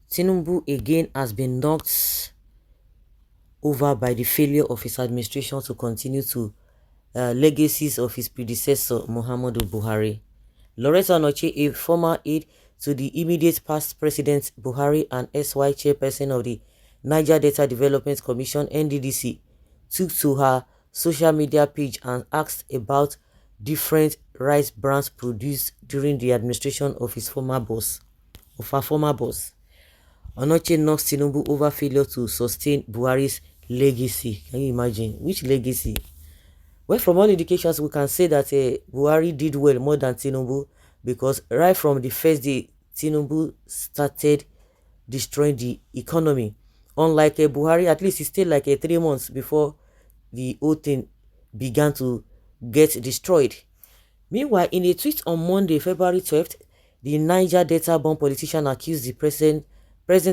Tinubu again has been knocked over by the failure of his administration to continue to legacies of his predecessor Muhammadu Buhari. Loretta Onochie, a former aide to the immediate past President Buhari and SY chairperson of the Niger Delta Development Commission (NDDC), took to her social media page and asked about different rice brands produced during the administration of her former boss. Onochie knocks Tinubu over failure to sustain Buhari's legacy. Can you imagine? Which legacy? Well, from all indications, we can say that Buhari did well more than Tinubu, because right from the first day, Tinubu started destroying the economy. Unlike Buhari, at least he stayed like 3 months before the whole thing began to get destroyed. Meanwhile, in a tweet on Monday, February 12th, the Niger Delta-born politician accused the present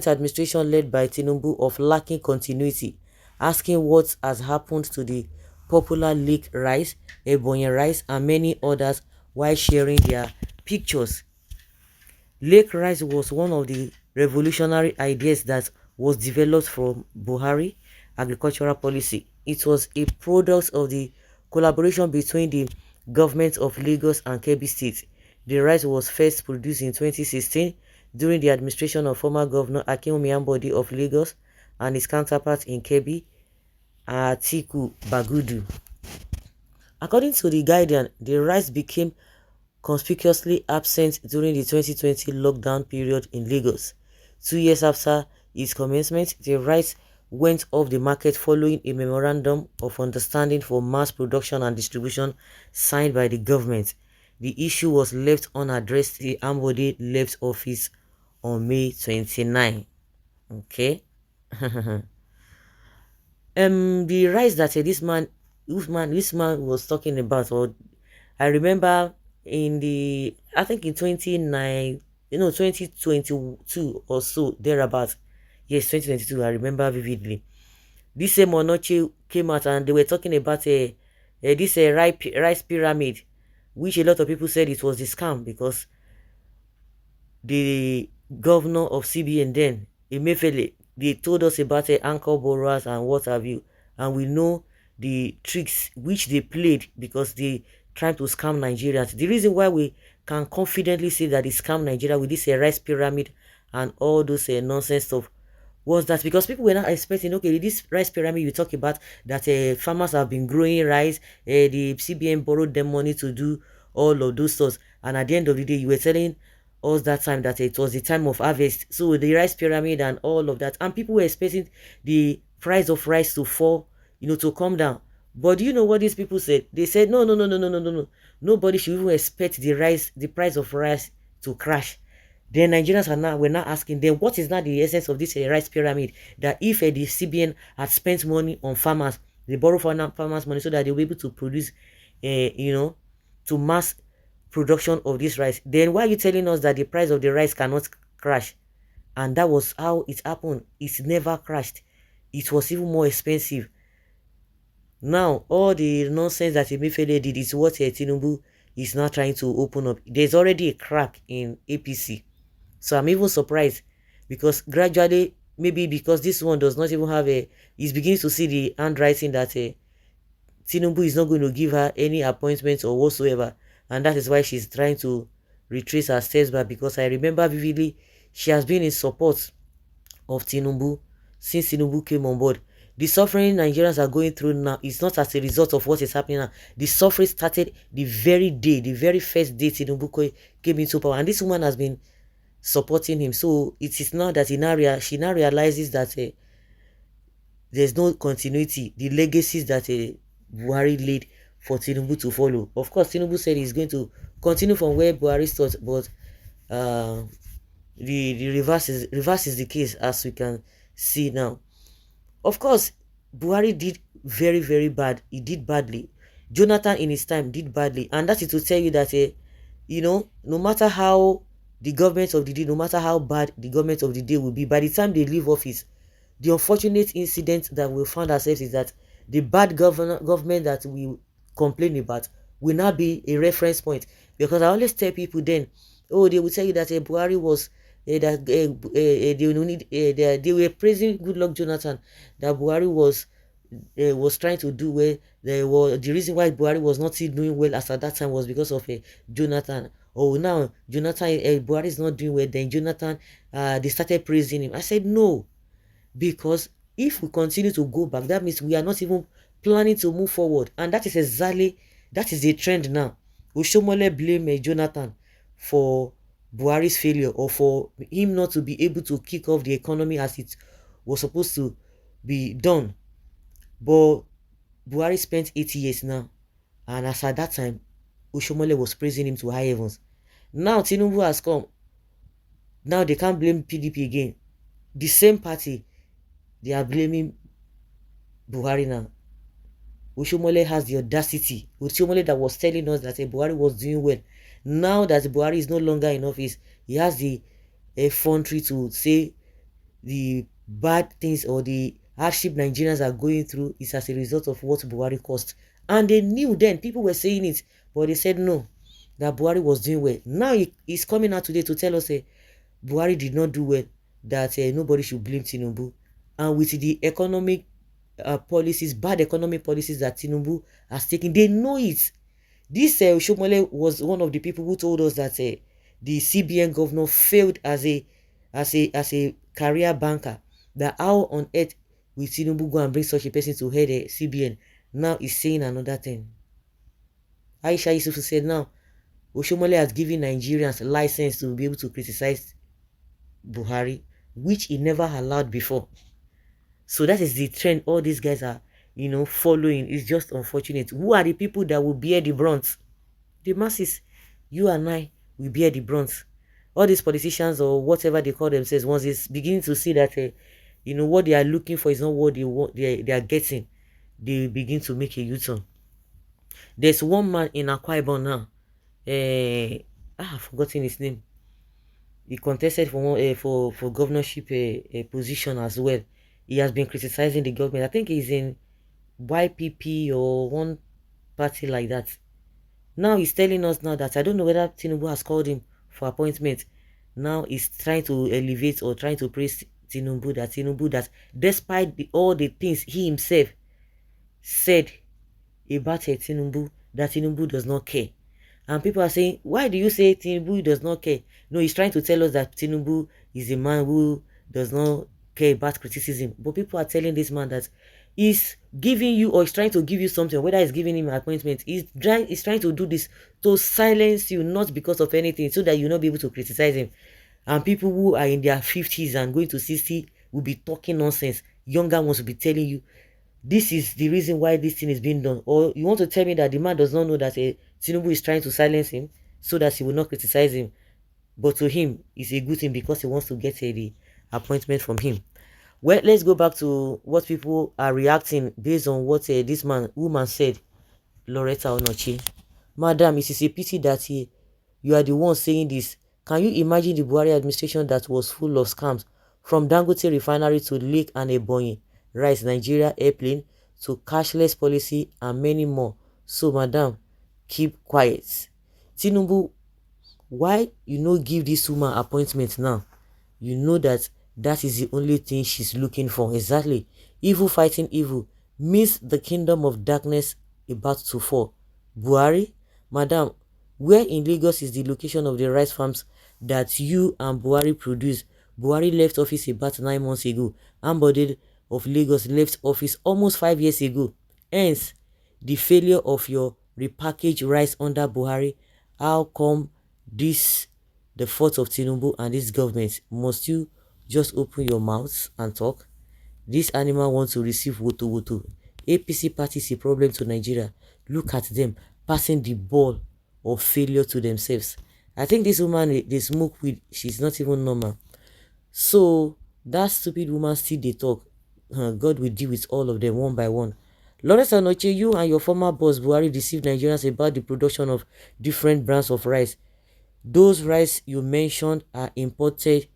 administration led by Tinubu of lacking continuity, asking what has happened to the popular Lake rice, Ebonyi rice, and many others while sharing their pictures. Lake rice was one of the revolutionary ideas that was developed from Buhari agricultural policy. It was a product of the collaboration between the government of Lagos and Kebbi State. The rice was first produced in 2016 during the administration of former Governor Akinwumi Ambode of Lagos and his counterpart in Kebbi, Atiku Bagudu. According to The Guardian, the rice became conspicuously absent during the 2020 lockdown period in Lagos. 2 years after its commencement, the rice went off the market following a memorandum of understanding for mass production and distribution signed by the government. The issue was left unaddressed till Ambode left office on May 29. Okay. The rice that this man was talking about, or I remember I think in 2022 or so, thereabouts. Yes, 2022, I remember vividly. This same Onochie came out and they were talking about this rice pyramid, which a lot of people said it was a scam, because the governor of CBN then, Emefiele, they told us about anchor borrowers and what have you, and we know the tricks which they played because they tried to scam Nigerians. The reason why we can confidently say that they scam Nigeria with this rice pyramid and all those nonsense stuff was that because people were not expecting, okay, this rice pyramid you talk about, that farmers have been growing rice, the CBN borrowed them money to do all of those stuff, and at the end of the day, you were telling us that time that it was the time of harvest. So the rice pyramid and all of that, and people were expecting the price of rice to fall, to come down. But do you know what these people said? They said, no, no, no, no, no, no, no, no. Nobody should even expect the price of rice to crash. Then Nigerians we're not asking them, what is not the essence of this rice pyramid? That if the CBN had spent money on farmers, they borrow farmers money so that they'll be able to produce, to mass production of this rice. Then why are you telling us that the price of the rice cannot crash? And that was how it happened. It's never crashed. It was even more expensive. Now, all the nonsense that Emefiele did is what Tinubu is now trying to open up. There's already a crack in APC. So I'm even surprised, because gradually, maybe because this one does not even have he's beginning to see the handwriting that Tinubu is not going to give her any appointments or whatsoever. And that is why she's trying to retrace her steps back, because I remember vividly, she has been in support of Tinubu since Tinubu came on board. The suffering Nigerians are going through now is not as a result of what is happening now. The suffering started the very first day Tinubu came into power. And this woman has been supporting him. So it is now that she now realizes that there's no continuity. The legacies that Buhari laid for Tinubu to follow. Of course, Tinubu said he's going to continue from where Buhari started, but the reverse is the case, as we can see now. Of course, Buhari did very, very bad. He did badly. Jonathan in his time did badly. And that is to tell you that, no matter how the government of the day, no matter how bad the government of the day will be, by the time they leave office, the unfortunate incident that we found ourselves is that the bad government that we complain about will not be a reference point. Because I always tell people then, they will tell you that Buhari was they will need they were praising Goodluck Jonathan, that Buhari was trying to do well. The reason why Buhari was not still doing well as at that time was because of Jonathan. Oh, now Jonathan, Buhari is not doing well. Then Jonathan, they started praising him. I said no, because if we continue to go back, that means we are not even planning to move forward, and that is exactly that is the trend now. Oshomole blame Jonathan for Buhari's failure, or for him not to be able to kick off the economy as it was supposed to be done. But Buhari spent 80 years now, and as at that time, Oshomole was praising him to high heavens. Now Tinubu has come. Now they can't blame PDP again. The same party, they are blaming Buhari now. Oshomole has the audacity. Oshomole that was telling us that Buhari was doing well. Now that Buhari is no longer in office, he has the effrontery to say the bad things or the hardship Nigerians are going through is as a result of what Buhari caused. And they knew then, people were saying it, but they said no, that Buhari was doing well. Now he's coming out today to tell us Buhari did not do well, that nobody should blame Tinubu. And with the economic policies, bad economic policies that Tinubu has taken, they know it. This Oshomole was one of the people who told us that the CBN governor failed as a career banker. That how on earth will Tinubu go and bring such a person to head a CBN? Now he's saying another thing. Aisha Yusuf said now Oshomole has given Nigerians license to be able to criticize Buhari, which he never allowed before. So that is the trend all these guys are, following. It's just unfortunate. Who are the people that will bear the brunt? The masses. You and I will bear the brunt. All these politicians or whatever they call themselves, once it's beginning to see that what they are looking for is not what they are getting, they begin to make a U-turn. There's one man in Akwa Ibom now. I've forgotten his name. He contested for governorship position as well. He has been criticizing the government. I think he's in YPP or one party like that. Now he's telling us now that I don't know whether Tinubu has called him for appointment. Now he's trying to elevate or trying to praise Tinubu that despite all the things he himself said about Tinubu, that Tinubu does not care. And people are saying, why do you say Tinubu does not care? No, he's trying to tell us that Tinubu is a man who does not care about criticism. But people are telling this man that he's giving you, or he's trying to give you something, whether he's giving him an appointment, he's trying to do this to silence you, not because of anything, so that you'll not be able to criticize him. And people who are in their 50s and going to 60 will be talking nonsense. Younger ones will be telling you, this is the reason why this thing is being done. Or you want to tell me that the man does not know that Tinubu is trying to silence him so that he will not criticize him. But to him, it's a good thing because he wants to get the appointment from him. Well, let's go back to what people are reacting based on what this woman said, Loretta Onochie. Madam, it is a pity that you are the one saying this. Can you imagine the Buhari administration that was full of scams, from Dangote refinery to Lake and Ebonyi Rice Nigeria airplane to cashless policy and many more? So, madam, keep quiet. Tinubu, why you no give this woman appointment now? You know that is the only thing she's looking for. Exactly. Evil fighting evil means the kingdom of darkness about to fall. Buhari, madam, where in Lagos is the location of the rice farms that you and Buhari produce? Buhari left office about 9 months ago. Ambode of Lagos left office almost 5 years ago. Hence, the failure of your repackaged rice under Buhari. How come this, the fault of Tinubu and this government? Must you just open your mouth and talk? This animal wants to receive woto. APC party is a problem to Nigeria. Look at them passing the ball of failure to themselves. I think this woman they smoke weed. She's not even normal. So that stupid woman still they talk. God will deal with all of them one by one. Loretta Onochie, you and your former boss Buhari deceived Nigerians about the production of different brands of rice. Those rice you mentioned are imported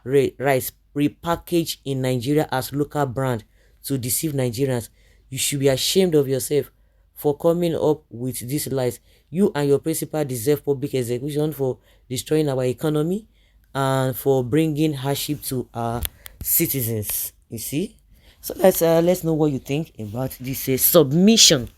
rice repackaged in Nigeria as local brand to deceive Nigerians. You should be ashamed of yourself for coming up with these lies. You and your principal deserve public execution for destroying our economy and for bringing hardship to our citizens. You see, so let's know what you think about this submission